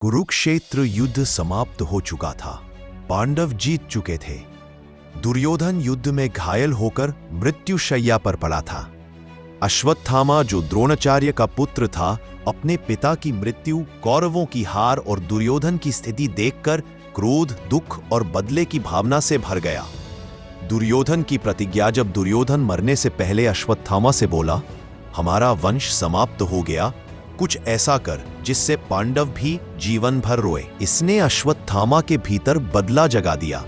कुरुक्षेत्र युद्ध समाप्त हो चुका था। पांडव जीत चुके थे। दुर्योधन युद्ध में घायल होकर मृत्युशैया पर पड़ा था। अश्वत्थामा, जो द्रोणाचार्य का पुत्र था, अपने पिता की मृत्यु, कौरवों की हार और दुर्योधन की स्थिति देखकर क्रोध, दुख और बदले की भावना से भर गया। दुर्योधन की प्रतिज्ञा जब दुर्योधन मरने से पहले अश्वत्थामा से बोला, हमारा वंश समाप्त हो गया, कुछ ऐसा कर जिससे पांडव भी जीवन भर रोए। इसने अश्वत्थामा के भीतर बदला जगा दिया।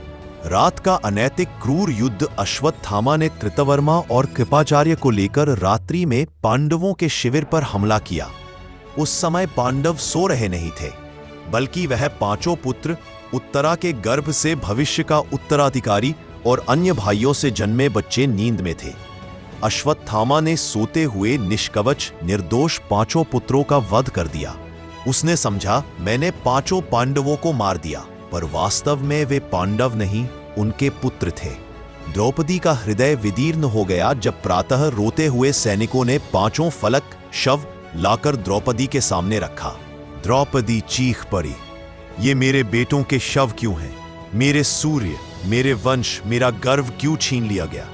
रात का अनैतिक क्रूर युद्ध अश्वत्थामा ने कृतवर्मा और कृपाचार्य को लेकर रात्रि में पांडवों के शिविर पर हमला किया। उस समय पांडव सो रहे नहीं थे, बल्कि वह पांचों पुत्र, उत्तरा के गर्भ से भविष्य का उत्तराधिकारी और अन्य भाइयों से जन्मे बच्चे नींद में थे। अश्वत्थामा ने सोते हुए निष्कवच निर्दोष पांचों पुत्रों का वध कर दिया। उसने समझा, मैंने पांचों पांडवों को मार दिया, पर वास्तव में वे पांडव नहीं, उनके पुत्र थे। द्रौपदी का हृदय विदीर्ण हो गया जब प्रातः रोते हुए सैनिकों ने पांचों फलक शव लाकर द्रौपदी के सामने रखा। द्रौपदी चीख पड़ी, ये मेरे बेटों के शव क्यों हैं? मेरे सूर्य, मेरे वंश, मेरा गर्व क्यों छीन लिया गया?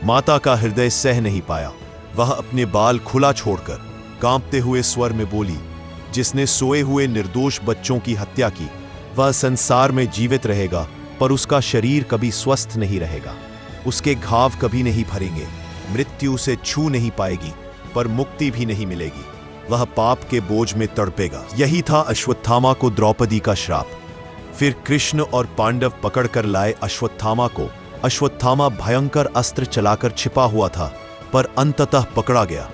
माता का हृदय सह नहीं पाया। वह अपने बाल खुला छोड़कर कांपते हुए स्वर में बोली, जिसने सोए हुए निर्दोष बच्चों की हत्या की, वह संसार में जीवित रहेगा, पर उसका शरीर कभी स्वस्थ नहीं रहेगा। उसके घाव कभी नहीं भरेंगे। मृत्यु से छू नहीं पाएगी, पर मुक्ति भी नहीं मिलेगी। वह पाप के बोझ में तड़पेगा। यही था अश्वत्थामा को द्रौपदी का श्राप। फिर कृष्ण और पांडव पकड़कर लाए अश्वत्थामा को। अश्वत्थामा भयंकर अस्त्र चलाकर छिपा हुआ था, पर अंततः पकड़ा गया।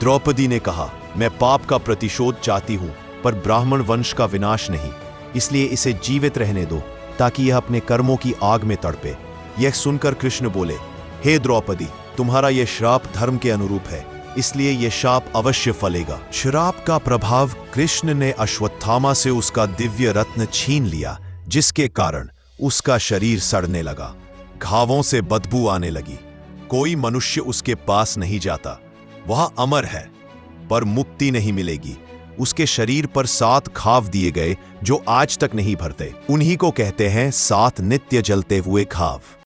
द्रौपदी ने कहा, मैं पाप का प्रतिशोध चाहती हूं, पर ब्राह्मण वंश का विनाश नहीं। इसलिए इसे जीवित रहने दो, ताकि यह अपने कर्मों की आग में तड़पे। यह सुनकर कृष्ण बोले, हे द्रौपदी, तुम्हारा यह श्राप धर्म के अनुरूप है, इसलिए यह शाप अवश्य फलेगा। श्राप का प्रभाव, कृष्ण ने अश्वत्थामा से उसका दिव्य रत्न छीन लिया, जिसके कारण उसका शरीर सड़ने लगा। घावों से बदबू आने लगी। कोई मनुष्य उसके पास नहीं जाता। वह अमर है, पर मुक्ति नहीं मिलेगी। उसके शरीर पर 7 घाव दिए गए, जो आज तक नहीं भरते। उन्हीं को कहते हैं 7 नित्य जलते हुए घाव।